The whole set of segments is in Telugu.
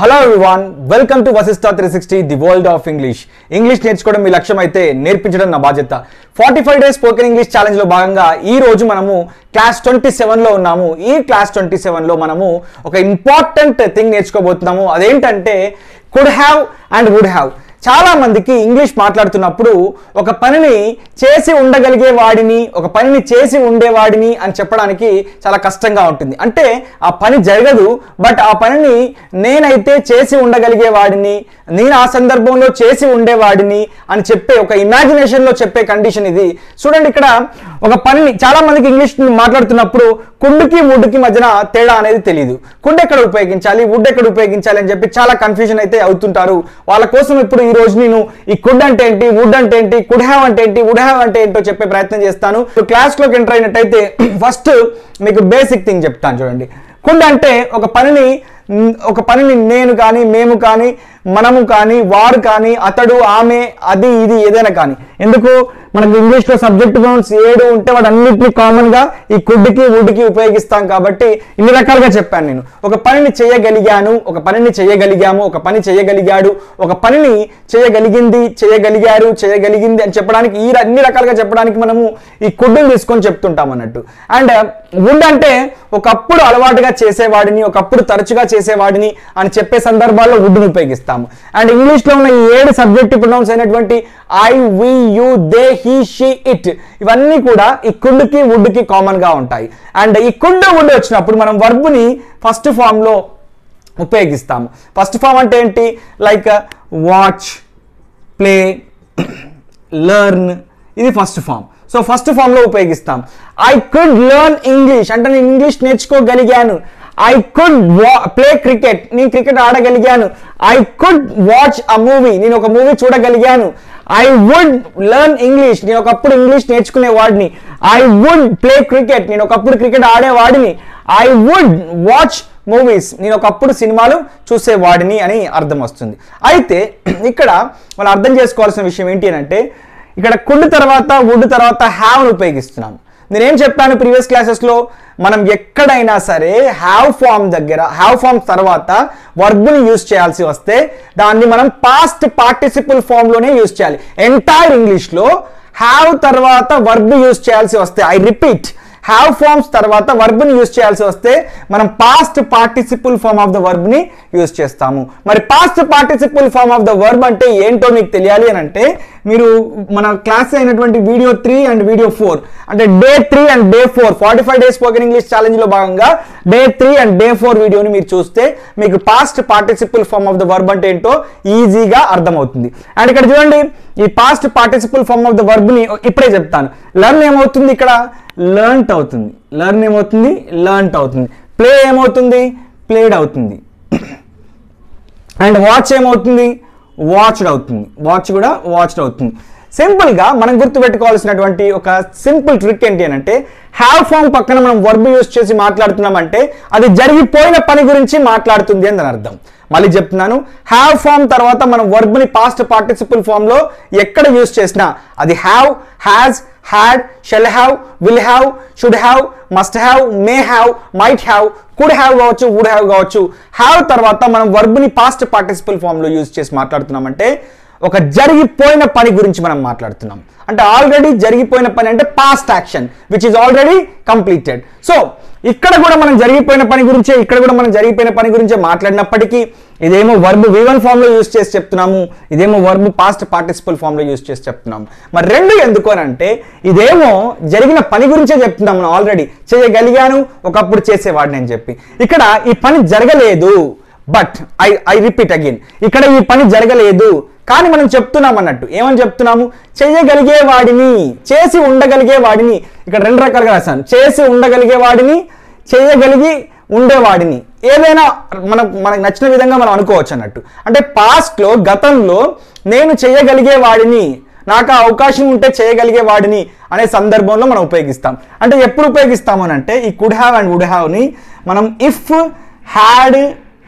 Hello everyone, welcome to Vasishta 360 the world of English. English నేర్చుకోవడం మీ లక్ష్యం అయితే నేర్పించడం నా బాధ్యత. 45 డేస్ స్పోకెన్ ఇంగ్లీష్ ఛాలెంజ్ లో భాగంగా ఈ రోజు మనము క్లాస్ 27 లో ఉన్నాము. ఈ క్లాస్ 27 లో మనము ఒక ఇంపార్టెంట్ థింగ్ నేర్చుకోబోతున్నాము. అదేంటంటే could have and would have. చాలా మందికి ఇంగ్లీష్ మాట్లాడుతున్నప్పుడు ఒక పనిని చేసి ఉండగలిగే వాడిని, ఒక పనిని చేసి ఉండేవాడిని అని చెప్పడానికి చాలా కష్టంగా ఉంటుంది. అంటే ఆ పని జరగదు, బట్ ఆ పనిని నేనైతే చేసి ఉండగలిగే వాడిని, నేను ఆ సందర్భంలో చేసి ఉండేవాడిని అని చెప్పే ఒక ఇమాజినేషన్లో చెప్పే కండిషన్ ఇది. చూడండి, ఇక్కడ ఒక పనిని చాలా మందికి ఇంగ్లీష్ మాట్లాడుతున్నప్పుడు కుండుకి వుడ్కి మధ్యన తేడా అనేది తెలియదు. కుండ్ ఎక్కడ ఉపయోగించాలి, వుడ్ ఎక్కడ ఉపయోగించాలి అని చెప్పి చాలా కన్ఫ్యూజన్ అయితే అవుతుంటారు. వాళ్ళ కోసం ఇప్పుడు ఈ రోజు నేను ఈ కుడ్ అంటే ఏంటి, వుడ్ అంటే ఏంటి, కుడ్ హ్యావ్ అంటే ఏంటి, వుడ్ హ్యావ్ అంటే ఏంటో చెప్పే ప్రయత్నం చేస్తాను. క్లాస్లోకి ఎంటర్ అయినట్టయితే ఫస్ట్ మీకు బేసిక్ థింగ్ చెప్తాను. చూడండి, కుడ్ అంటే ఒక పనిని నేను కానీ, మేము కానీ, మనము కానీ, వారు కానీ, అతడు, ఆమె, అది, ఇది ఏదైనా కానీ, ఎందుకు మనకు ఇంగ్లీష్లో సబ్జెక్ట్ ప్రొనౌన్స్ 7 ఉంటే వాడు అన్నింటినీ కామన్గా ఈ కుడ్కి వుడ్కి ఉపయోగిస్తాం. కాబట్టి ఇన్ని రకాలుగా చెప్పాను నేను. ఒక పనిని చేయగలిగాను, ఒక పనిని చేయగలిగాము, ఒక పని చేయగలిగాడు, ఒక పనిని చేయగలిగింది, చేయగలిగారు, చేయగలిగింది అని చెప్పడానికి ఈ అన్ని రకాలుగా చెప్పడానికి మనము ఈ కుడ్ని తీసుకొని చెప్తుంటాం అన్నట్టు. అండ్ వుడ్ అంటే ఒకప్పుడు అలవాటుగా చేసేవాడిని, ఒకప్పుడు తరచుగా చేసేవాడిని అని చెప్పే సందర్భాల్లో వుడ్ని ఉపయోగిస్తాము. అండ్ ఇంగ్లీష్లో ఉన్న ఈ 7 సబ్జెక్ట్ ప్రొనౌన్స్ అయినటువంటి I, we, you, they, he, she, it ఇవన్నీ కూడా ఈ కుడ్కి వుడ్కి కామన్ గా ఉంటాయి. అండ్ ఈ కుడ్ వుడ్ వచ్చినప్పుడు మనం వర్బ్ని ఫస్ట్ ఫామ్ లో ఉపయోగిస్తాము. ఫస్ట్ ఫామ్ అంటే ఏంటి? లైక్ వాచ్, ప్లే, లెర్న్, ఇది first form. So first form లో ఉపయోగిస్తాం. ఐ కుడ్ లెర్న్ ఇంగ్లీష్ అంటే నేను ఇంగ్లీష్ నేర్చుకోగలిగాను. ఐ కుడ్ ప్లే క్రికెట్, నేను క్రికెట్ ఆడగలిగాను. I could watch a movie, నేను ఒక మూవీ చూడగలిగాను. ఐ వుడ్ లెర్న్ ఇంగ్లీష్, నేను ఒకప్పుడు ఇంగ్లీష్ నేర్చుకునేవాడిని. ఐ వుడ్ ప్లే క్రికెట్, నేను ఒకప్పుడు క్రికెట్ ఆడేవాడిని. ఐ వుడ్ వాచ్ మూవీస్, నేను ఒకప్పుడు సినిమాలు చూసేవాడిని అని అర్థం వస్తుంది. అయితే ఇక్కడ మనం అర్థం చేసుకోవాల్సిన విషయం ఏంటి అని అంటే, ఇక్కడ కుడ్ తర్వాత వుడ్ తర్వాత హ్యావ్ను ఉపయోగిస్తున్నాం. నేనేం చెప్పాను ప్రీవియస్ క్లాసెస్లో, మనం ఎక్కడైనా సరే హ్యావ్ ఫామ్ దగ్గర, హ్యావ్ ఫామ్ తర్వాత వర్బ్ని యూజ్ చేయాల్సి వస్తే దాన్ని మనం పాస్ట్ పార్టిసిపుల్ ఫామ్లోనే యూజ్ చేయాలి. ఎంటైర్ ఇంగ్లీష్లో హ్యావ్ తర్వాత వర్బ్ యూజ్ చేయాల్సి వస్తే, ఐ రిపీట్, హ్యావ్ ఫార్మ్స్ తర్వాత వర్బ్ని యూజ్ చేయాల్సి వస్తే మనం past participle form of the వర్బ్ని యూజ్ చేస్తాము. మరి past participle form of the verb అంటే ఏంటో మీకు తెలియాలి అని అంటే మీరు మన క్లాస్ అయినటువంటి వీడియో 3 అండ్ వీడియో 4 అంటే day 3 and day 4 45 days spoken English ఛాలెంజ్లో భాగంగా డే 3 అండ్ డే 4 వీడియోని మీరు చూస్తే మీకు past participle form of the verb అంటే ఏంటో ఈజీగా అర్థమవుతుంది. అండ్ ఇక్కడ చూడండి, ఈ past participle form of the వర్బ్ని ఇప్పుడే చెప్తాను. లెర్న్ ఏమవుతుంది? ఇక్కడ లెర్న్ట్ అవుతుంది. లెర్న్ ఏమవుతుంది? లెర్న్ట్ అవుతుంది. ప్లే ఏమవుతుంది? ప్లేడ్ అవుతుంది. అండ్ వాచ్ ఏమవుతుంది? వాచ్డ్ అవుతుంది. వాచ్ కూడా వాచ్డ్ అవుతుంది. సింపుల్గా మనం గుర్తుపెట్టుకోవాల్సినటువంటి ఒక సింపుల్ ట్రిక్ ఏంటి అని అంటే, హ్యావ్ ఫామ్ పక్కన మనం వర్బ్ యూజ్ చేసి మాట్లాడుతున్నామంటే అది జరిగిపోయిన పని గురించి మాట్లాడుతుంది అని అర్థం. మళ్ళీ చెప్తున్నాను, హ్యావ్ ఫామ్ తర్వాత మనం వర్బ్ని పాస్ట్ పార్టిసిపుల్ ఫామ్లో ఎక్కడ యూజ్ చేసినా అది have, has, had, shall have, will have, should have, must have, may have, might have, could have కావచ్చు, వుడ్ హ్యావ్ కావచ్చు. హ్యావ్ తర్వాత మనం వర్బ్ని పాస్ట్ పార్టిసిపుల్ ఫామ్లో యూజ్ చేసి మాట్లాడుతున్నామంటే ఒక జరిగిపోయిన పని గురించి మనం మాట్లాడుతున్నాం. అంటే ఆల్రెడీ జరిగిపోయిన పని అంటే past action which is already completed. So ఇక్కడ కూడా మనం జరిగిపోయిన పని గురించే, ఇక్కడ కూడా మనం జరిగిపోయిన పని గురించే మాట్లాడినప్పటికీ ఇదేమో వర్బ్ V1 ఫామ్లో యూజ్ చేసి చెప్తున్నాము, ఇదేమో వర్బ్ పాస్ట్ పార్టిసిపుల్ ఫామ్లో యూజ్ చేసి చెప్తున్నాము. మరి రెండు ఎందుకు అని అంటే, ఇదేమో జరిగిన పని గురించే చెప్తున్నాం మనం, ఆల్రెడీ చేయగలిగాను, ఒకప్పుడు చేసేవాడిని అని చెప్పి. ఇక్కడ ఈ పని జరగలేదు, బట్ ఐ రిపీట్ అగైన్, ఇక్కడ ఈ పని జరగలేదు కానీ మనం చెప్తున్నాం అన్నట్టు. ఏమని చెప్తున్నాము? చేయగలిగే వాడిని, చేసి ఉండగలిగే వాడిని. ఇక్కడ 2 రకాలుగా రాశాను, చేసి ఉండగలిగే వాడిని, చేయగలిగి ఉండేవాడిని. ఏదైనా మనకు నచ్చిన విధంగా మనం అనుకోవచ్చు అన్నట్టు. అంటే పాస్ట్లో, గతంలో నేను చేయగలిగే వాడిని, నాకు ఆ అవకాశం ఉంటే చేయగలిగే వాడిని అనే సందర్భంలో మనం ఉపయోగిస్తాం. అంటే ఎప్పుడు ఉపయోగిస్తాము అని అంటే, ఈ కుడ్ హ్యావ్ అండ్ వుడ్ హ్యావ్ని మనం ఇఫ్ హ్యాడ్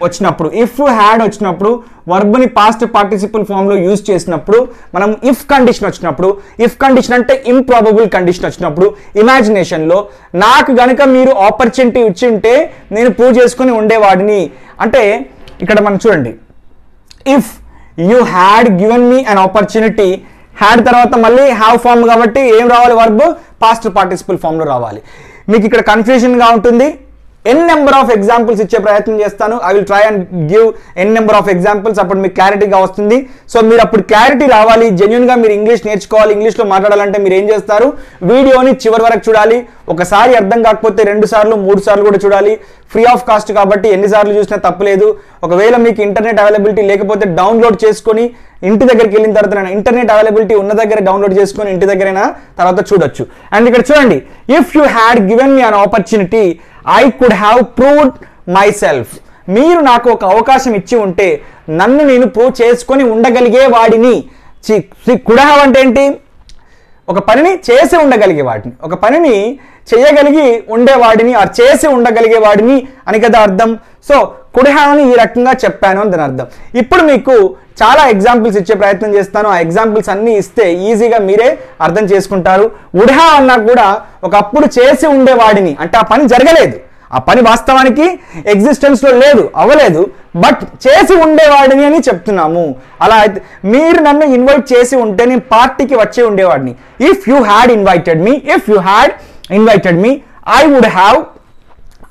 వచ్చినప్పుడు, ఇఫ్ హ్యాడ్ వచ్చినప్పుడు వర్బ్ని పాస్ట్ పార్టిసిపుల్ ఫామ్లో యూజ్ చేసినప్పుడు, మనం ఇఫ్ కండిషన్ వచ్చినప్పుడు, ఇఫ్ కండిషన్ అంటే ఇంప్రాబబుల్ కండిషన్ వచ్చినప్పుడు, ఇమాజినేషన్లో నాకు గనుక మీరు ఆపర్చునిటీ ఇచ్చి ఉంటే నేను ప్రూవ్ చేసుకుని ఉండేవాడిని అంటే ఇక్కడ మనం చూడండి, if you had given me an opportunity, had తర్వాత మళ్ళీ హ్యావ్ ఫామ్ కాబట్టి ఏం రావాలి, వర్బ్ పాస్ట్ పార్టిసిపల్ ఫామ్లో రావాలి. మీకు ఇక్కడ కన్ఫ్యూజన్గా ఉంటుంది. ఎన్ నెంబర్ ఆఫ్ ఎగ్జాంపుల్స్ ఇచ్చే ప్రయత్నం చేస్తాను. I will try and give an number of examples. అప్పుడు మీకు క్లారిటీగా వస్తుంది. సో మీరు అప్పుడు క్లారిటీ రావాలి, జెన్యున్గా మీరు ఇంగ్లీష్ నేర్చుకోవాలి, ఇంగ్లీష్లో మాట్లాడాలంటే మీరు ఏం చేస్తారు, వీడియోని చివరి వరకు చూడాలి. ఒకసారి అర్థం కాకపోతే 2 సార్లు 3 సార్లు కూడా చూడాలి. ఫ్రీ ఆఫ్ కాస్ట్ కాబట్టి ఎన్నిసార్లు చూసినా తప్పలేదు. ఒకవేళ మీకు ఇంటర్నెట్ అవైలబిలిటీ లేకపోతే డౌన్లోడ్ చేసుకొని ఇంటి దగ్గరికి వెళ్ళిన తర్వాత ఇంటర్నెట్ అవైలబిలిటీ ఉన్న దగ్గర డౌన్లోడ్ చేసుకొని ఇంటి దగ్గరైనా తర్వాత చూడొచ్చు. అండ్ ఇక్కడ చూడండి, if you had given me an opportunity I could have proved my self. మీరు నాకు ఒక అవకాశం ఇచ్చి ఉంటే నన్ను నేను ప్రూవ్ చేసుకొని ఉండగలిగే వాడిని. కుడ్ హ్యావ్ అంటే ఏంటి, ఒక పనిని చేసి ఉండగలిగే వాడిని, ఒక పనిని చేయగలిగి ఉండేవాడిని, ఆ చేసి ఉండగలిగే వాడిని అని కదా అర్థం. సో కుడ్ హ్యావ్ అని ఈ రకంగా చెప్పాను అని దాని అర్థం. ఇప్పుడు మీకు చాలా ఎగ్జాంపుల్స్ ఇచ్చే ప్రయత్నం చేస్తాను. ఆ ఎగ్జాంపుల్స్ అన్నీ ఇస్తే ఈజీగా మీరే అర్థం చేసుకుంటారు. వుడ్ హ్యావ్ అన్నా కూడా ఒకప్పుడు చేసి ఉండేవాడిని అంటే ఆ పని జరగలేదు, ఆ పని వాస్తవానికి ఎగ్జిస్టెన్స్లో లేదు, అవ్వలేదు, బట్ చేసి ఉండేవాడిని అని చెప్తున్నాము. అలా అయితే మీరు నన్ను ఇన్వైట్ చేసి ఉంటే నేను పార్టీకి వచ్చి ఉండేవాడిని. If you had invited me I would have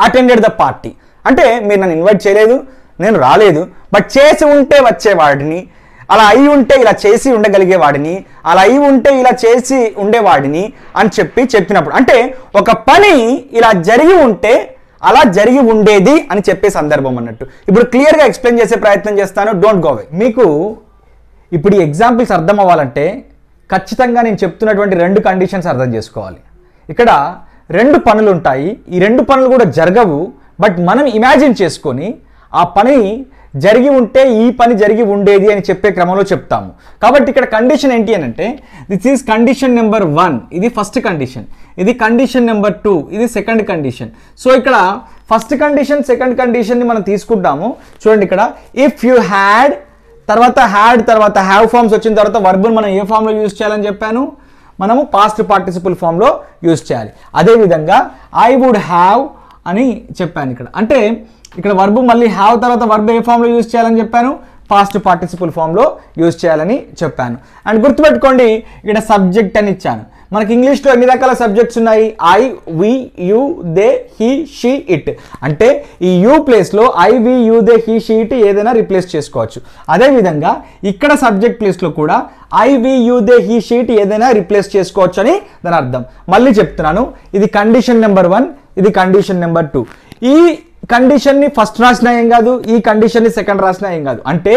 attended the party. అంటే మీరు నన్ను ఇన్వైట్ చేయలేదు, నేను రాలేదు, బట్ చేసి ఉంటే వచ్చేవాడిని, అలా అయి ఉంటే ఇలా చేసి ఉండగలిగేవాడిని, అలా అయి ఉంటే ఇలా చేసి ఉండేవాడిని అని చెప్పినప్పుడు అంటే ఒక పని ఇలా జరిగి ఉంటే అలా జరిగి ఉండేది అని చెప్పే సందర్భం అన్నట్టు. ఇప్పుడు క్లియర్గా ఎక్స్ప్లెయిన్ చేసే ప్రయత్నం చేస్తాను, డోంట్ గో అవే. మీకు ఇప్పుడు ఈ ఎగ్జాంపుల్స్ అర్థం అవ్వాలంటే ఖచ్చితంగా నేను చెప్తున్నటువంటి 2 కండిషన్స్ అర్థం చేసుకోవాలి. ఇక్కడ 2 పనులు ఉంటాయి, ఈ 2 పనులు కూడా జరగవు, బట్ మనం ఇమాజిన్ చేసుకొని ఆ పని జరిగి ఉంటే ఈ పని జరిగి ఉండేది అని చెప్పే క్రమంలో చెప్తాము. కాబట్టి ఇక్కడ కండిషన్ ఏంటి అని అంటే దిస్ ఈజ్ కండిషన్ నెంబర్ 1, ఇది ఫస్ట్ కండిషన్, ఇది కండిషన్ నెంబర్ 2, ఇది సెకండ్ కండిషన్. సో ఇక్కడ ఫస్ట్ కండిషన్ సెకండ్ కండిషన్ని మనం తీసుకుంటాము. చూడండి ఇక్కడ ఇఫ్ యూ హ్యాడ్ తర్వాత హ్యావ్ ఫార్మ్స్ వచ్చిన తర్వాత వర్బ్ను మనం ఏ ఫామ్లో యూజ్ చేయాలని చెప్పాను, మనము పాస్ట్ పార్టిసిపల్ ఫామ్లో యూజ్ చేయాలి. అదేవిధంగా ఐ వుడ్ హ్యావ్ అని చెప్పాను ఇక్కడ, అంటే ఇక్కడ వర్బ్ మళ్ళీ హ్యావ్ తర్వాత వర్బ్ ఏ ఫామ్లో యూజ్ చేయాలని చెప్పాను, పాస్ట్ పార్టిసిపల్ ఫామ్లో యూజ్ చేయాలని చెప్పాను. అండ్ గుర్తుపెట్టుకోండి ఇక్కడ సబ్జెక్ట్ అని ఇచ్చాను. మనకి ఇంగ్లీష్లో ఎన్ని రకాల సబ్జెక్ట్స్ ఉన్నాయి, I, we, you, they, he, she, it. అంటే ఈ యూ ప్లేస్లో I, we, you, they, he, she, it ఏదైనా రిప్లేస్ చేసుకోవచ్చు. అదేవిధంగా ఇక్కడ సబ్జెక్ట్ ప్లేస్లో కూడా I, we, you, they, he, she, it ఏదైనా రిప్లేస్ చేసుకోవచ్చు అని దాని అర్థం. మళ్ళీ చెప్తున్నాను, ఇది కండిషన్ నెంబర్ 1, ఇది కండిషన్ నెంబర్ 2. ఈ కండిషన్ని ఫస్ట్ రాసినా ఏం కాదు, ఈ కండిషన్ని సెకండ్ రాసినా ఏం కాదు. అంటే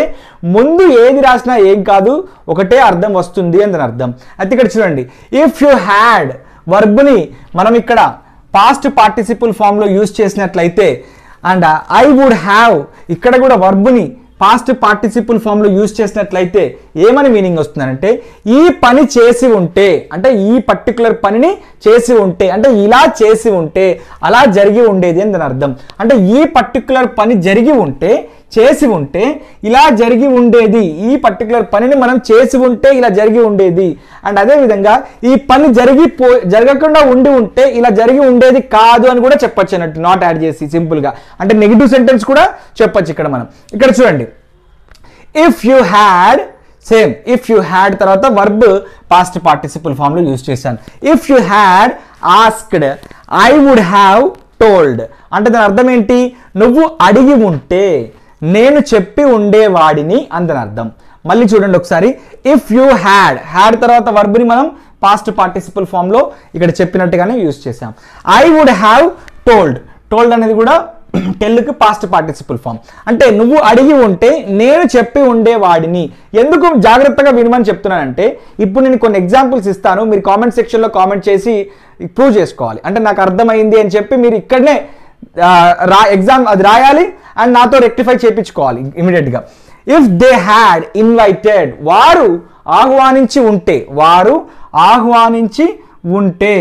ముందు ఏది రాసినా ఏం కాదు, ఒకటే అర్థం వస్తుంది అని దాని అర్థం. అయితే ఇక్కడ చూడండి, ఇఫ్ యూ హ్యాడ్ వర్బ్ని మనం ఇక్కడ పాస్ట్ పార్టిసిపల్ ఫామ్లో యూజ్ చేసినట్లయితే అండ్ ఐ వుడ్ హ్యావ్ ఇక్కడ కూడా వర్బ్ని పాస్ట్ పార్టిసిపల్ ఫామ్లో యూజ్ చేసినట్లయితే ఏమని మీనింగ్ వస్తుందంటే ఈ పని చేసి ఉంటే అంటే ఈ పర్టికులర్ పనిని చేసి ఉంటే అంటే ఇలా చేసి ఉంటే అలా జరిగి ఉండేది అని దాని అర్థం. అంటే ఈ పర్టికులర్ పని జరిగి ఉంటే చేసి ఉంటే ఇలా జరిగి ఉండేది, ఈ పర్టికులర్ పనిని మనం చేసి ఉంటే ఇలా జరిగి ఉండేది. అండ్ అదేవిధంగా ఈ పని జరగకుండా ఉండి ఉంటే ఇలా జరిగి ఉండేది కాదు అని కూడా చెప్పొచ్చు అన్నట్టు, నాట్ యాడ్ చేసి సింపుల్గా. అంటే నెగిటివ్ సెంటెన్స్ కూడా చెప్పొచ్చు ఇక్కడ మనం. ఇక్కడ చూడండి, if you had same if you had తర్వాత వర్బ్ పాస్ట్ పార్టిసిపల్ ఫామ్లో యూజ్ చేశాను. If you had asked I would have told. అంటే దాని అర్థం ఏంటి, నువ్వు అడిగి ఉంటే నేను చెప్పి ఉండేవాడిని అని దాని అర్థం. మళ్ళీ చూడండి ఒకసారి, ఇఫ్ యూ హ్యాడ్ తర్వాత వర్బ్ని మనం పాస్ట్ పార్టిసిపల్ ఫామ్లో ఇక్కడ చెప్పినట్టుగానే యూజ్ చేసాం. ఐ వుడ్ హ్యావ్ టోల్డ్ అనేది కూడా టెల్కి పాస్ట్ పార్టిసిపల్ ఫామ్. అంటే నువ్వు అడిగి ఉంటే నేను చెప్పి ఉండేవాడిని. ఎందుకు జాగ్రత్తగా వినమని చెప్తున్నానంటే ఇప్పుడు నేను కొన్ని ఎగ్జాంపుల్స్ ఇస్తాను, మీరు కామెంట్ సెక్షన్లో కామెంట్ చేసి ప్రూవ్ చేసుకోవాలి. అంటే నాకు అర్థమైంది అని చెప్పి మీరు ఇక్కడనే ఎగ్జామ్ అది రాయాలి అండ్ నాతో రెక్టిఫై చేయించుకోవాలి ఇమీడియట్గా. ఇఫ్ దే హ్యాడ్ ఇన్వైటెడ్ వారు ఆహ్వానించి ఉంటే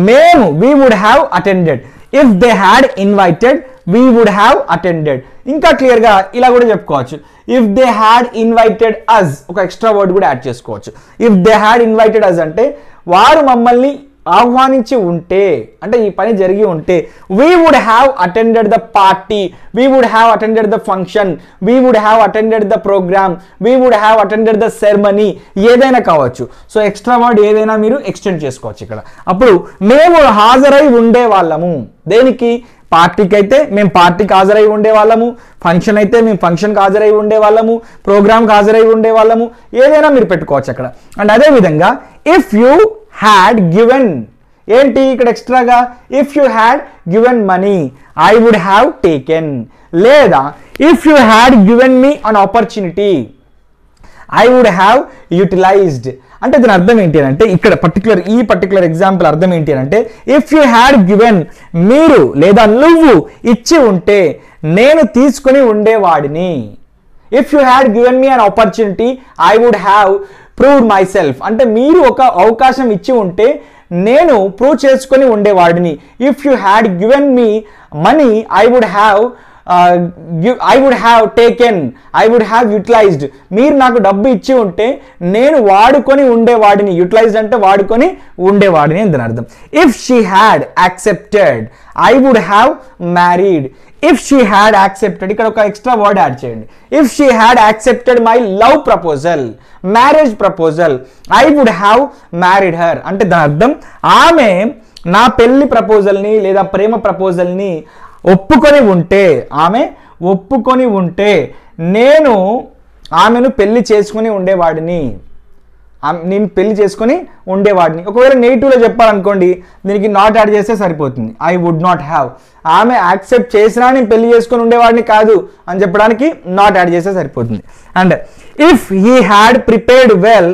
మేము we would have attended. If they had invited we would have attended. ఇంకా క్లియర్గా ఇలా కూడా చెప్పుకోవచ్చు, if they had invited us ఒక ఎక్స్ట్రా వర్డ్ కూడా యాడ్ చేసుకోవచ్చు. If they had invited us అంటే వారు మమ్మల్ని ఆహ్వానించి ఉంటే అంటే ఈ పని జరిగి ఉంటే we would have attended the party, we would have attended the function, we would have attended the program, we would have attended the ceremony, ఏదైనా కావచ్చు. సో ఎక్స్ట్రా వర్డ్ ఏదైనా మీరు ఎక్స్టెండ్ చేసుకోవచ్చు ఇక్కడ. అప్పుడు మేము హాజరై ఉండే వాళ్ళము, దేనికి? పార్టీకి అయితే మేము పార్టీకి హాజరై ఉండే వాళ్ళము, ఫంక్షన్ అయితే మేము ఫంక్షన్కి హాజరై ఉండే వాళ్ళము, ప్రోగ్రామ్కి హాజరై ఉండే వాళ్ళము, ఏదైనా మీరు పెట్టుకోవచ్చు అక్కడ. అండ్ అదేవిధంగా ఇఫ్ యూ హ్యాడ్ గివెన్, ఏంటి ఇక్కడ ఎక్స్ట్రాగా? If you had given money I would have taken, లేదా if you had given me an opportunity I would have utilised. అంటే దీని అర్థం ఏంటి అంటే ఇక్కడ ఈ పర్టికులర్ ఎగ్జాంపుల్ అర్థం ఏంటి అంటే ఇఫ్ యూ హ్యాడ్ గివెన్, మీరు లేదా నువ్వు ఇచ్చి ఉంటే నేను తీసుకుని ఉండేవాడిని. If you had given me an opportunity I would have proved myself, అంటే మీరు ఒక అవకాశం ఇచ్చి ఉంటే నేను ప్రూవ్ చేసుకొని ఉండేవాడిని. If you had given me money I would have taken, I would have utilised. మీరు నాకు డబ్బు ఇచ్చి ఉంటే నేను వాడుకొని ఉండేవాడిని. యూటిలైజ్డ్ అంటే వాడుకొని ఉండేవాడిని అని దాని అర్థం. If she had accepted I would have married. If she had accepted, ఇక్కడ ఒక ఎక్స్ట్రా వర్డ్ యాడ్ చేయండి. If she had accepted my love proposal, marriage proposal, I would have married her. అంటే దాని అర్థం ఆమె నా పెళ్లి ప్రపోజల్ని లేదా ప్రేమ ప్రపోజల్ని ఒప్పుకొని ఉంటే నేను ఆమెను పెళ్లి చేసుకుని ఉండేవాడిని, నేను పెళ్లి చేసుకుని ఉండేవాడిని. ఒకవేళ నెగిటివ్లో చెప్పాలనుకోండి దీనికి నాట్ యాడ్ చేస్తే సరిపోతుంది. ఐ వుడ్ నాట్ హ్యావ్, ఆమె యాక్సెప్ట్ చేసినా నేను పెళ్లి చేసుకుని ఉండేవాడిని కాదు అని చెప్పడానికి నాట్ యాడ్ చేస్తే సరిపోతుంది. And if he had prepared well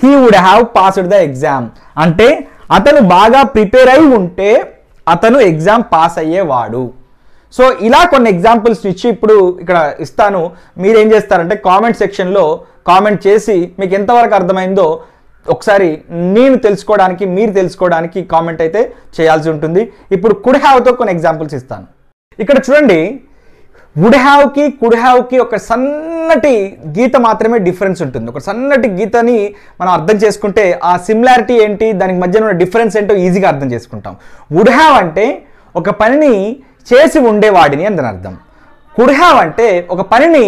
he would have passed the exam. అంటే అతను బాగా ప్రిపేర్ అయి ఉంటే అతను ఎగ్జామ్ పాస్ అయ్యేవాడు. సో ఇలా కొన్ని ఎగ్జాంపుల్స్ ఇచ్చి ఇప్పుడు ఇక్కడ ఇస్తాను. మీరు ఏం చేస్తారంటే కామెంట్ సెక్షన్లో కామెంట్ చేసి మీకు ఎంతవరకు అర్థమైందో ఒకసారి మీరు తెలుసుకోవడానికి కామెంట్ అయితే చేయాల్సి ఉంటుంది. ఇప్పుడు కుడ్ హ్యావ్తో కొన్ని ఎగ్జాంపుల్స్ ఇస్తాను. ఇక్కడ చూడండి, వుడ్ హ్యావ్కి ఒక సన్నటి గీత మాత్రమే డిఫరెన్స్ ఉంటుంది. ఒక సన్నటి గీతని మనం అర్థం చేసుకుంటే ఆ సిమిలారిటీ ఏంటి, దానికి మధ్యన ఉన్న డిఫరెన్స్ ఏంటో ఈజీగా అర్థం చేసుకుంటాం. వుడ్ హ్యావ్ అంటే ఒక పనిని చేసి ఉండేవాడిని అని దాని అర్థం. కుడ్ హ్యావ్ అంటే ఒక పనిని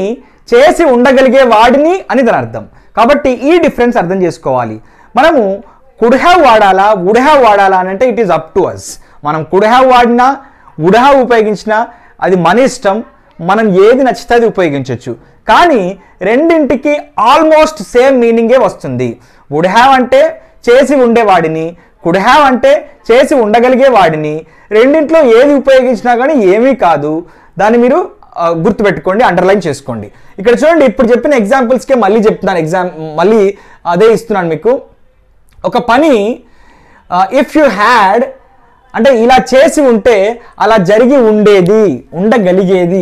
చేసి ఉండగలిగే వాడిని అని దాని అర్థం. కాబట్టి ఈ డిఫరెన్స్ అర్థం చేసుకోవాలి. మనము కుడ్ హ్యావ్ వాడాలా వుడ్ హ్యావ్ వాడాలా అని అంటే it is up to us. మనం కుడ్ హ్యావ్ వాడినా వుడ్ హ్యావ్ ఉపయోగించినా అది మన ఇష్టం, మనం ఏది నచ్చితే అది ఉపయోగించవచ్చు. కానీ రెండింటికి ఆల్మోస్ట్ సేమ్ మీనింగే వస్తుంది. వుడ్ హ్యావ్ అంటే చేసి ఉండేవాడిని, కుడ్ హ్యావ్ అంటే చేసి ఉండగలిగే వాడిని. రెండింట్లో ఏది ఉపయోగించినా కానీ ఏమీ కాదు. దాన్ని మీరు గుర్తుపెట్టుకోండి, అండర్లైన్ చేసుకోండి. ఇక్కడ చూడండి, ఇప్పుడు చెప్పిన ఎగ్జాంపుల్స్కే మళ్ళీ చెప్తున్నాను, మళ్ళీ అదే ఇస్తున్నాను మీకు. ఒక పని ఇఫ్ యూ హ్యాడ్ అంటే ఇలా చేసి ఉంటే అలా జరిగి ఉండగలిగేది,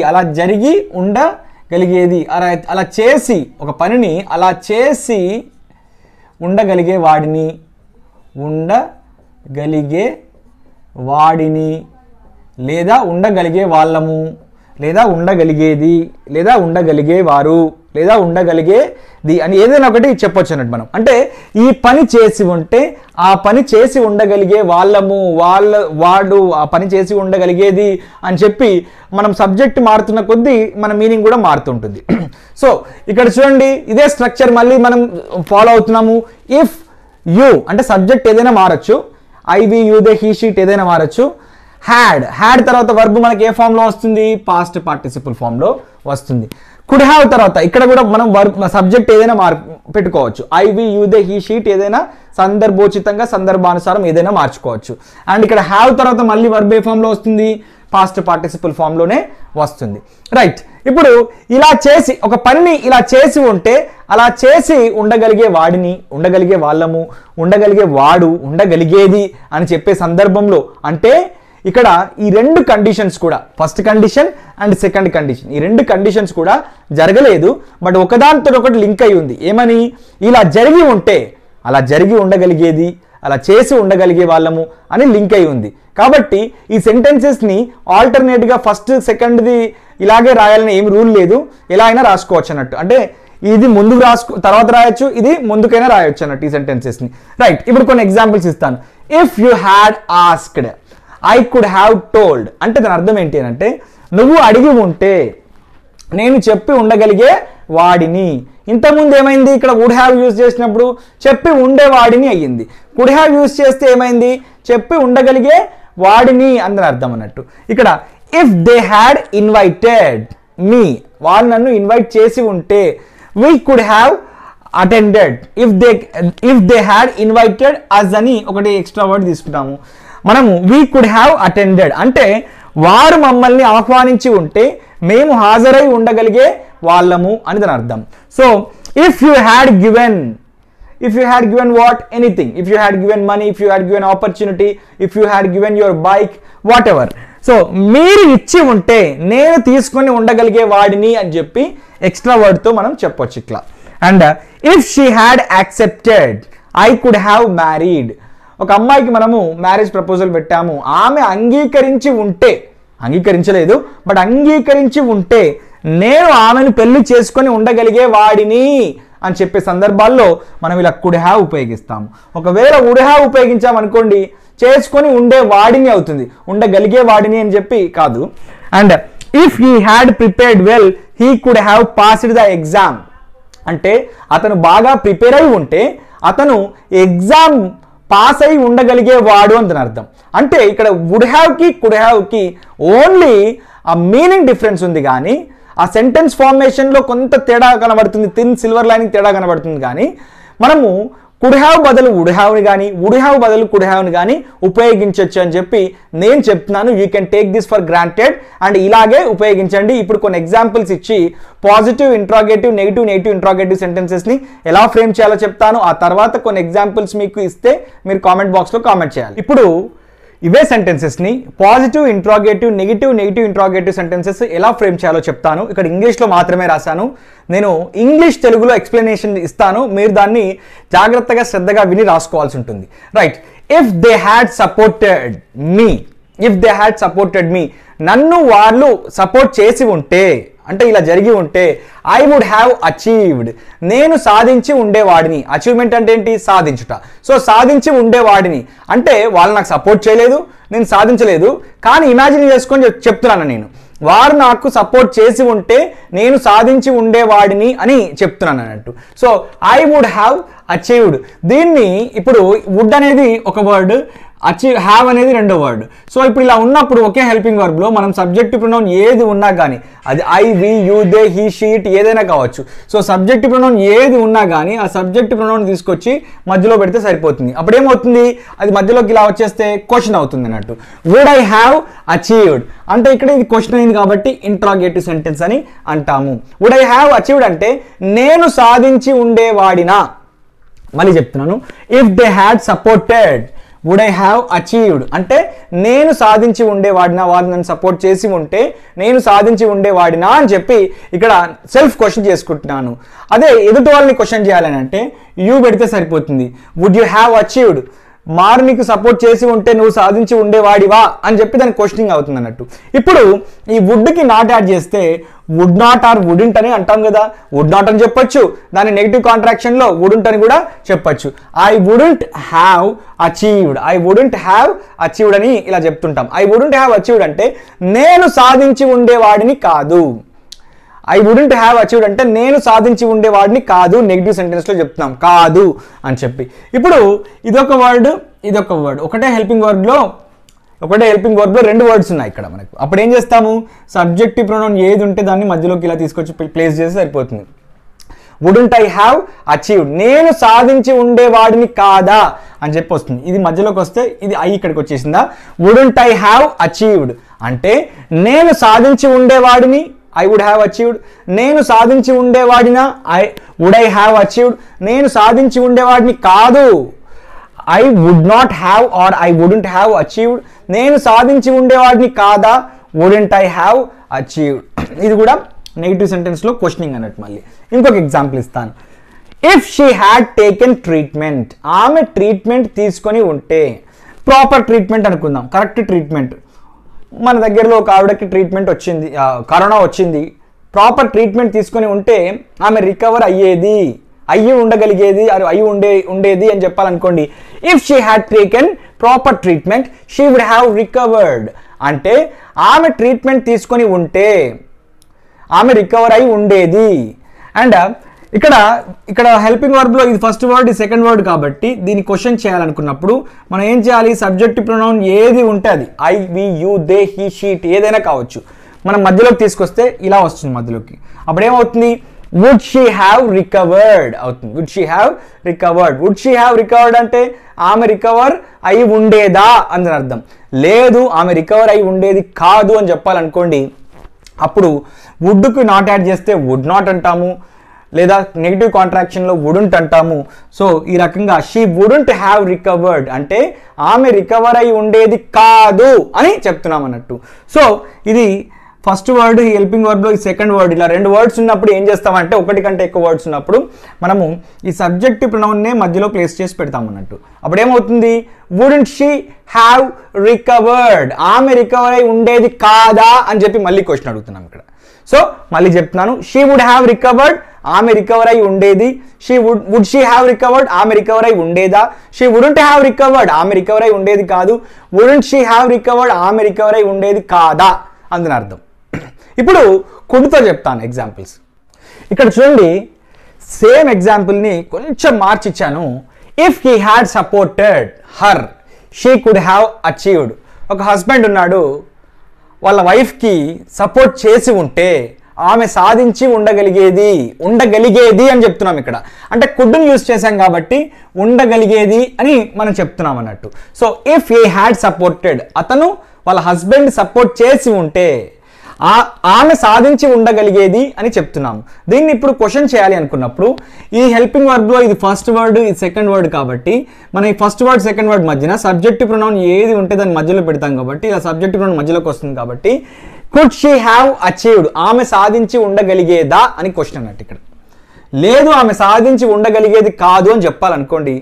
అలా చేసి ఒక పనిని అలా చేసి ఉండగలిగే వాడిని లేదా ఉండగలిగే వాళ్ళము లేదా ఉండగలిగేది లేదా ఉండగలిగేవారు లేదా ఉండగలిగేది అని ఏదైనా ఒకటి చెప్పొచ్చు అన్నట్టు మనం. అంటే ఈ పని చేసి ఉంటే ఆ పని చేసి ఉండగలిగే వాళ్ళము, వాడు ఆ పని చేసి ఉండగలిగేది అని చెప్పి మనం సబ్జెక్ట్ మారుతున్న కొద్దీ మన మీనింగ్ కూడా మారుతుంటుంది. సో ఇక్కడ చూడండి, ఇదే స్ట్రక్చర్ మళ్ళీ మనం ఫాలో అవుతున్నాము. ఇఫ్ యూ అంటే సబ్జెక్ట్ ఏదైనా మారచ్చు, I we you they he she it ఏదైనా మారచ్చు. హ్యాడ్ తర్వాత వర్బ్ మనకి ఏ ఫామ్లో వస్తుంది? పాస్ట్ పార్టిసిపుల్ ఫామ్లో వస్తుంది. కుడ్ హ్యావ్ తర్వాత ఇక్కడ కూడా మనం సబ్జెక్ట్ ఏదైనా పెట్టుకోవచ్చు. IV you they he she it ఏదైనా సందర్భోచితంగా సందర్భానుసారం ఏదైనా మార్చుకోవచ్చు. అండ్ ఇక్కడ హ్యావ్ తర్వాత మళ్ళీ వర్బ్ ఏ ఫామ్లో వస్తుంది? పాస్ట్ పార్టిసిపుల్ ఫామ్లోనే వస్తుంది. రైట్, ఇప్పుడు ఇలా చేసి ఒక పనిని ఇలా చేసి ఉంటే అలా చేసి ఉండగలిగే వాడిని, ఉండగలిగే వాళ్ళము, ఉండగలిగే వాడు, ఉండగలిగేది అని చెప్పే సందర్భంలో అంటే ఇక్కడ ఈ రెండు కండిషన్స్ కూడా, first condition and second condition, ఈ రెండు కండిషన్స్ కూడా జరగలేదు, బట్ ఒకదానితో ఒకటి లింక్ అయి ఉంది. ఏమని? ఇలా జరిగి ఉంటే అలా జరిగి ఉండగలిగేది, అలా చేసి ఉండగలిగే వాళ్ళము అని లింక్ అయి ఉంది. కాబట్టి ఈ సెంటెన్సెస్ని ఆల్టర్నేట్గా ఫస్ట్ సెకండ్ది ఇలాగే రాయాలని ఏమి రూల్ లేదు, ఎలా అయినా రాసుకోవచ్చు అన్నట్టు. అంటే ఇది ముందుకు తర్వాత రాయొచ్చు, ఇది ముందుకైనా రాయొచ్చు అన్నట్టు ఈ సెంటెన్సెస్ని. రైట్, ఇప్పుడు కొన్ని ఎగ్జాంపుల్స్ ఇస్తాను. If you had asked, I could have told అంటే దాని అర్థం ఏంటి అంటే నువ్వు అడిగి ఉంటే నేను చెప్పి ఉండగలిగే వాడిని. ఇంతకుముందు ఏమైంది, ఇక్కడ వుడ్ హ్యావ్ యూజ్ చేసినప్పుడు చెప్పి ఉండేవాడిని అయ్యింది. కుడ్ హ్యావ్ యూజ్ చేస్తే ఏమైంది, చెప్పి ఉండగలిగే వాడిని అందని అర్థం అన్నట్టు. ఇక్కడ if they had invited me, వాళ్ళు నన్ను ఇన్వైట్ చేసి ఉంటే we could have attended. If they had invited us అని ఒకటి ఎక్స్ట్రా వర్డ్ తీసుకుంటాము మనము. వీ కుడ్ హ్యావ్ అటెండెడ్ అంటే వారు మమ్మల్ని ఆహ్వానించి ఉంటే మేము హాజరై ఉండగలిగే వాళ్ళము అని దాని అర్థం. So if you had given what, anything. If you had given money, if you had given opportunity, if you had given your bike, what ever. So మీరు ఇచ్చి ఉంటే నేను తీసుకొని ఉండగలిగే వాడిని అని చెప్పి ఎక్స్ట్రా వర్డ్తో మనం చెప్పొచ్చు ఇట్లా. And if she had accepted, I could have married. ఒక అమ్మాయికి మనము మ్యారేజ్ ప్రపోజల్ పెట్టాము, ఆమె అంగీకరించి ఉంటే, అంగీకరించలేదు బట్ అంగీకరించి ఉంటే నేను ఆమెను పెళ్లి చేసుకొని ఉండగలిగే వాడిని అని చెప్పే సందర్భాల్లో మనం ఇలా కుడ్ హ్యావ్ ఉపయోగిస్తాము. ఒకవేళ వుడ్ హ్యావ్ ఉపయోగించామనుకోండి చేసుకొని ఉండే వాడిని అవుతుంది, ఉండగలిగే వాడిని అని చెప్పి కాదు. And if he had prepared well he could have passed the exam అంటే అతను బాగా ప్రిపేర్ అయి ఉంటే అతను ఎగ్జామ్ పాస్ అయి ఉండగలిగే వాడు అని అర్థం. అంటే ఇక్కడ వుడ్ హ్యావ్కి కుడ్ హ్యావ్కి ఓన్లీ ఆ మీనింగ్ డిఫరెన్స్ ఉంది కానీ ఆ సెంటెన్స్ ఫార్మేషన్లో కొంత తేడా కనబడుతుంది, థిన్ సిల్వర్ లైనింగ్ తేడా కనబడుతుంది. కానీ మనము కుడ్ హ్యావ్ బదులు వుడ్ హ్యావ్ని కానీ వుడ్ హ్యావ్ బదులు కుడ్ హ్యావ్ని కానీ ఉపయోగించవచ్చు అని చెప్పి నేను చెప్తున్నాను. You can take this for granted and ఇలాగే ఉపయోగించండి. ఇప్పుడు కొన్ని ఎగ్జాంపుల్స్ ఇచ్చి పాజిటివ్ ఇంట్రాగేటివ్, నెగిటివ్ ఇంట్రాగేటివ్ సెంటెన్సెస్ని ఎలా ఫ్రేమ్ చేయాలో చెప్తాను. ఆ తర్వాత కొన్ని ఎగ్జాంపుల్స్ మీకు ఇస్తే మీరు కామెంట్ బాక్స్లో కామెంట్ చేయాలి. ఇప్పుడు ఇవే సెంటెన్సెస్ని positive interrogative, negative interrogative sentences ఎలా ఫ్రేమ్ చేయాలో చెప్తాను. ఇక్కడ ఇంగ్లీష్లో మాత్రమే రాశాను, నేను ఇంగ్లీష్ తెలుగులో ఎక్స్ప్లెనేషన్ ఇస్తాను, మీరు దాన్ని జాగ్రత్తగా శ్రద్ధగా విని రాసుకోవాల్సి ఉంటుంది. Right, if they had supported me, నన్ను వాళ్ళు సపోర్ట్ చేసి ఉంటే అంటే ఇలా జరిగి ఉంటే ఐ వుడ్ హ్యావ్ అచీవ్డ్, నేను సాధించి ఉండేవాడిని. అచీవ్మెంట్ అంటే ఏంటి, సాధించుట. సో సాధించి ఉండేవాడిని అంటే వాళ్ళు నాకు సపోర్ట్ చేయలేదు, నేను సాధించలేదు, కానీ ఇమాజిన్ చేసుకొని చెప్తున్నాను నేను, వారు నాకు సపోర్ట్ చేసి ఉంటే నేను సాధించి ఉండేవాడిని అని చెప్తున్నాను అన్నట్టు. So I would have achieved. దీన్ని ఇప్పుడు వుడ్ అనేది ఒక వర్డ్, అచీవ్ హ్యావ్ అనేది రెండో వర్డ్. సో ఇప్పుడు ఇలా ఉన్నప్పుడు ఒకే హెల్పింగ్ వర్బ్లో మనం సబ్జెక్టివ్ ప్రొనౌన్ ఏది ఉన్నా కానీ అది I, we, you, they, he, she, it ఏదైనా కావచ్చు. సో సబ్జెక్టివ్ ప్రొనౌన్ ఏది ఉన్నా కానీ ఆ సబ్జెక్టివ్ ప్రొనౌన్ తీసుకొచ్చి మధ్యలో పెడితే సరిపోతుంది. అప్పుడు ఏమవుతుంది, అది మధ్యలోకి ఇలా వచ్చేస్తే క్వశ్చన్ అవుతుంది అన్నట్టు. వుడ్ ఐ హ్యావ్ అచీవ్డ్ అంటే ఇక్కడ ఇది క్వశ్చన్ అయింది కాబట్టి ఇంట్రాగేటివ్ సెంటెన్స్ అని అంటాము. వుడ్ ఐ హ్యావ్ అచీవ్డ్ అంటే నేను సాధించి ఉండేవాడినా. మళ్ళీ చెప్తున్నాను, if they had supported would I have achieved అంటే నేను సాధించి ఉండేవాడినా, వాళ్ళు నన్ను సపోర్ట్ చేసి ఉంటే నేను సాధించి ఉండేవాడినా అని చెప్పి ఇక్కడ సెల్ఫ్ క్వశ్చన్ చేసుకుంటున్నాను. అదే ఎదుటి వాళ్ళని క్వశ్చన్ చేయాలని అంటే యూ పెడితే సరిపోతుంది. వుడ్ యూ హ్యావ్ అచీవ్డ్, మారు నీకు సపోర్ట్ చేసి ఉంటే నువ్వు సాధించి ఉండేవాడివా అని చెప్పి దాని క్వశ్చనింగ్ అవుతుంది అన్నట్టు. ఇప్పుడు ఈ వుడ్కి నాట్ యాడ్ చేస్తే వుడ్ నాట్ ఆర్ వుడింట్ అని అంటాం కదా, వుడ్ నాట్ అని చెప్పొచ్చు, దాని నెగిటివ్ కాంట్రాక్షన్లో వుడింట్ అని కూడా చెప్పొచ్చు. ఐ వుడెంట్ హ్యావ్ అచీవ్డ్ అని ఇలా చెప్తుంటాం. ఐ వుడెంట్ హ్యావ్ అచీవ్డ్ అంటే నేను సాధించి ఉండేవాడిని కాదు. ఐ వుడెంట్ హ్యావ్ అచీవ్డ్ అంటే నేను సాధించి ఉండేవాడిని కాదు, నెగిటివ్ సెంటెన్స్లో చెప్తున్నాం కాదు అని చెప్పి. ఇప్పుడు ఇదొక వర్డ్, ఒకటే హెల్పింగ్ వర్బ్లో రెండు వర్డ్స్ ఉన్నాయి ఇక్కడ మనకు. అప్పుడు ఏం చేస్తాము, సబ్జెక్టివ్ ప్రొనౌన్ ఏది ఉంటే దాన్ని మధ్యలోకి ఇలా తీసుకొచ్చి ప్లేస్ చేసి సరిపోతుంది. వుడెంట్ ఐ హ్యావ్ అచీవ్డ్, నేను సాధించి ఉండేవాడిని కాదా అని చెప్పి వస్తుంది. ఇది మధ్యలోకి వస్తే ఇది ఐ ఇక్కడికి వచ్చేసిందా. వుడెంట్ ఐ హ్యావ్ అచీవ్డ్ అంటే నేను సాధించి ఉండేవాడిని, ఐ వుడ్ హ్యావ్ అచీవ్డ్. నేను సాధించి ఉండేవాడినా, వుడ్ ఐ హ్యావ్ అచీవ్డ్. నేను సాధించి ఉండేవాడిని కాదు, I would not have or I wouldn't have achieved. నేను సాధించి ఉండేవాడిని కాదా, వుడెంట్ ఐ హ్యావ్ అచీవ్డ్. ఇది కూడా నెగిటివ్ సెంటెన్స్లో క్వశ్చనింగ్ అన్నట్టు. మళ్ళీ ఇంకొక ఎగ్జాంపుల్ ఇస్తాను. If she had taken treatment, ఆమె ట్రీట్మెంట్ తీసుకొని ఉంటే, ప్రాపర్ ట్రీట్మెంట్ అనుకుందాం, కరెక్ట్ ట్రీట్మెంట్. మన దగ్గరలో ఒక ఆవిడకి ట్రీట్మెంట్ వచ్చింది, కరోనా వచ్చింది, ప్రాపర్ ట్రీట్మెంట్ తీసుకొని ఉంటే ఆమె రికవర్ ఉండగలిగేది, ఉండేది అని చెప్పాలనుకోండి. If she had taken proper treatment she would have recovered. అంటే ఆమె ట్రీట్మెంట్ తీసుకొని ఉంటే ఆమె రికవర్ అయి ఉండేది. అండ్ ఇక్కడ హెల్పింగ్ వర్బ్లో ఇది ఫస్ట్ వర్డ్, ఇది సెకండ్ వర్డ్ కాబట్టి దీన్ని క్వశ్చన్ చేయాలనుకున్నప్పుడు మనం ఏం చేయాలి? సబ్జెక్టివ్ ప్రొనౌన్ ఏది ఉంటే అది, I, we, you, they, he, she, it ఏదైనా కావచ్చు, మనం మధ్యలోకి తీసుకొస్తే ఇలా వస్తుంది మధ్యలోకి. అప్పుడు ఏమవుతుంది? వుడ్ షీ హ్యావ్ రికవర్డ్ అవుతుంది. Would she have recovered. Would she have recovered అంటే ఆమె రికవర్ అయి ఉండేదా అని అర్థం. లేదు ఆమె రికవర్ అయి ఉండేది కాదు అని చెప్పాలనుకోండి, అప్పుడు వుడ్కు నాట్ యాడ్ చేస్తే వుడ్ నాట్ అంటాము, లేదా నెగిటివ్ కాంట్రాక్షన్లో వుడెంట్ అంటాము. సో ఈ రకంగా షీ వుడెంట్ హ్యావ్ రికవర్డ్ అంటే ఆమె రికవర్ అయి ఉండేది కాదు అని చెప్తున్నాం అన్నట్టు. సో ఇది ఫస్ట్ వర్డ్, ఈ హెల్పింగ్ వర్బ్లో ఈ సెకండ్ వర్డ్, ఇలా రెండు వర్డ్స్ ఉన్నప్పుడు ఏం చేస్తామంటే ఒకటి కంటే ఎక్కువ వర్డ్స్ ఉన్నప్పుడు మనము ఈ సబ్జెక్టివ్ ప్రొనౌన్నే మధ్యలో ప్లేస్ చేసి పెడతాం అన్నట్టు. అప్పుడు ఏమవుతుంది? వుడెంట్ షీ హ్యావ్ రికవర్డ్, ఆమె రికవర్ అయి ఉండేది కాదా అని చెప్పి మళ్ళీ క్వశ్చన్ అడుగుతున్నాం ఇక్కడ. సో మళ్ళీ చెప్తున్నాను, షీ వుడ్ హ్యావ్ రికవర్డ్, ఆమె రికవర్ అయి ఉండేది. వుడ్ షీ హ్యావ్ రికవర్డ్, ఆమె రికవర్ అయి ఉండేదా? షీ వుడెంట్ హ్యావ్ రికవర్డ్, ఆమె రికవర్ అయి ఉండేది కాదు. వుడెంట్ షీ హ్యావ్ రికవర్డ్, ఆమె రికవర్ అయి ఉండేది కాదా అందుని అర్థం. ఇప్పుడు కుడ్తో చెప్తాను ఎగ్జాంపుల్స్. ఇక్కడ చూడండి, సేమ్ ఎగ్జాంపుల్ని కొంచెం మార్చిచ్చాను. If he had supported her she could have achieved. ఒక హస్బెండ్ ఉన్నాడు, వాళ్ళ వైఫ్కి సపోర్ట్ చేసి ఉంటే ఆమె సాధించి ఉండగలిగేది అని చెప్తున్నాం ఇక్కడ. అంటే కుడ్ని యూజ్ చేశాం కాబట్టి ఉండగలిగేది అని మనం చెప్తున్నాం అన్నట్టు. So if he had supported, అతను వాళ్ళ హస్బెండ్ సపోర్ట్ చేసి ఉంటే ఆమె సాధించి ఉండగలిగేది అని చెప్తున్నాము. దీన్ని ఇప్పుడు క్వశ్చన్ చేయాలి అనుకున్నప్పుడు ఈ హెల్పింగ్ వర్బ్లో ఇది ఫస్ట్ వర్డ్, ఇది సెకండ్ వర్డ్ కాబట్టి మనం ఈ ఫస్ట్ వర్డ్ సెకండ్ వర్డ్ మధ్యన సబ్జెక్టివ్ ప్రొనౌన్ ఏది ఉంటే దాన్ని మధ్యలో పెడతాం కాబట్టి ఇలా సబ్జెక్టివ్ ప్రొనౌన్ మధ్యలోకి వస్తుంది కాబట్టి కుడ్ షీ హ్యావ్ అచీవ్డ్, ఆమె సాధించి ఉండగలిగేదా అని క్వశ్చన్ అన్నట్టు ఇక్కడ. లేదు ఆమె సాధించి ఉండగలిగేది కాదు అని చెప్పాలనుకోండి,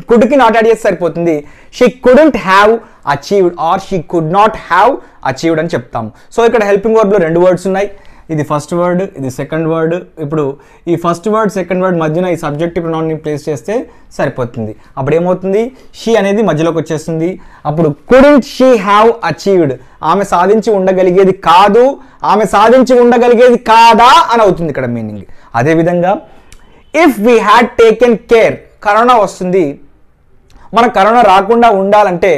కుడ్కి నాట్ యాడ్ చేస్తే సరిపోతుంది. She couldn't have achieved or she could not have achieved అని చెప్తాము. సో ఇక్కడ హెల్పింగ్ వర్బ్లో రెండు వర్డ్స్ ఉన్నాయి, ఇది ఫస్ట్ వర్డ్, ఇది సెకండ్ వర్డ్. ఇప్పుడు ఈ ఫస్ట్ వర్డ్ సెకండ్ వర్డ్ మధ్యన ఈ సబ్జెక్టివ్ ప్రొనౌన్ని ప్లేస్ చేస్తే సరిపోతుంది. అప్పుడు ఏమవుతుంది? షీ అనేది మధ్యలోకి వచ్చేస్తుంది. అప్పుడు కుడెంట్ షీ హ్యావ్ అచీవ్డ్, ఆమె సాధించి ఉండగలిగేది కాదు, ఆమె సాధించి ఉండగలిగేది కాదా అని అవుతుంది ఇక్కడ మీనింగ్. అదేవిధంగా if we had taken care, corona వస్తుంది, మనం కరోనా రాకుండా ఉండాలంటే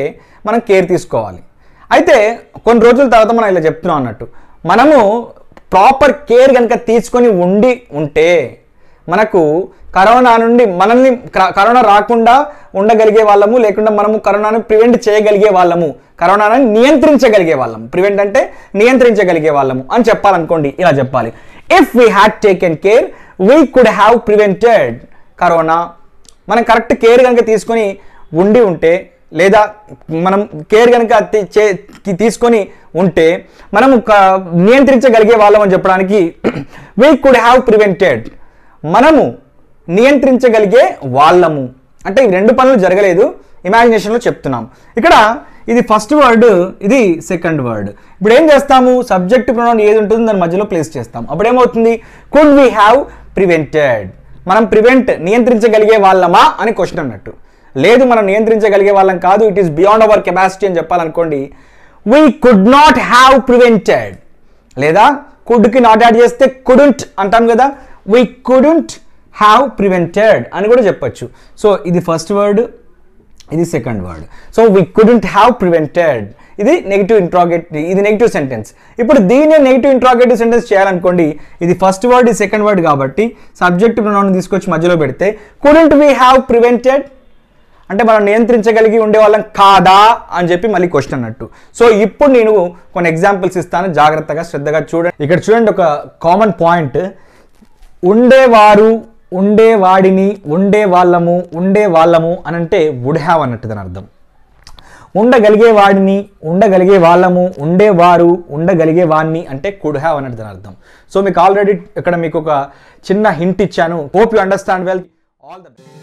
మనం కేర్ తీసుకోవాలి. అయితే కొన్ని రోజుల తర్వాత మనం ఇలా చెప్తున్నాం అన్నట్టు, మనము ప్రాపర్ కేర్ కనుక తీసుకొని ఉంటే మనకు కరోనా నుండి మనల్ని కరోనా రాకుండా ఉండగలిగే వాళ్ళము, లేకుండా మనము కరోనాను ప్రివెంట్ చేయగలిగే వాళ్ళము, కరోనాను నియంత్రించగలిగే వాళ్ళము. ప్రివెంట్ అంటే నియంత్రించగలిగే వాళ్ళము అని చెప్పాలనుకోండి, ఇలా చెప్పాలి. If we had taken care we could have prevented corona. మనం కరెక్ట్ కేర్ కనుక తీసుకొని ఉంటే, లేదా మనం కేర్ కనుక తీసుకొని ఉంటే మనము నియంత్రించగలిగే వాళ్ళం అని చెప్పడానికి వీ కుడ్ హ్యావ్ ప్రివెంటెడ్, మనము నియంత్రించగలిగే వాళ్ళము. అంటే ఈ రెండు పనులు జరగలేదు, ఇమాజినేషన్లో చెప్తున్నాం. ఇక్కడ ఇది ఫస్ట్ వర్డ్, ఇది సెకండ్ వర్డ్. ఇప్పుడు ఏం చేస్తాము? సబ్జెక్ట్ ప్రొనౌన్ ఏది ఉంటుందో దాని మధ్యలో ప్లేస్ చేస్తాం. అప్పుడు ఏమవుతుంది? కుడ్ వీ హ్యావ్ ప్రివెంటెడ్, మనం నియంత్రించగలిగే వాళ్ళమా అని క్వశ్చన్ అన్నట్టు. లేదు మనం నియంత్రించగలిగే వాళ్ళం కాదు, it is beyond our capacity అని చెప్పాలనుకోండి, we could not have prevented. లేదా కుడ్కి నాట్ యాడ్ చేస్తే కుడెంట్ అంటాం కదా, వీ కుడెంట్ హ్యావ్ ప్రివెంటెడ్ అని కూడా చెప్పొచ్చు. సో ఇది ఫస్ట్ వర్డ్, ఇది second word. So we couldn't have prevented, ఇది నెగిటివ్ ఇంట్రాగేటివ్, ఇది నెగిటివ్ సెంటెన్స్. ఇప్పుడు దీన్ని నెగిటివ్ ఇంట్రాగేటివ్ సెంటెన్స్ చేయాలనుకోండి, ఇది ఫస్ట్ వర్డ్, ఇది సెకండ్ వర్డ్ కాబట్టి సబ్జెక్ట్ ప్రొనౌన్ తీసుకొచ్చి మధ్యలో పెడితే కుడెంట్ వీ హ్యావ్ ప్రివెంటెడ్ అంటే మనం నియంత్రించగలిగి ఉండేవాళ్ళం కాదా అని చెప్పి మళ్ళీ క్వశ్చన్ అన్నట్టు. సో ఇప్పుడు నేను కొన్ని ఎగ్జాంపుల్స్ ఇస్తాను, జాగ్రత్తగా శ్రద్ధగా చూడండి. ఇక్కడ చూడండి, ఒక కామన్ పాయింట్, ఉండేవారు, ఉండేవాడిని, ఉండేవాళ్ళము, ఉండేవాళ్ళము అని అంటే వుడ్ హ్యావ్ అన్నట్టు దాని అర్థం. ఉండగలిగే వాడిని, ఉండగలిగే వాళ్ళము, ఉండేవారు, ఉండగలిగే వాడిని అంటే కుడ్ హ్యావ్ అన్నట్టు దాని అర్థం. సో మీకు ఆల్రెడీ ఇక్కడ మీకు ఒక చిన్న హింట్ ఇచ్చాను. Hope you understand well. All the best.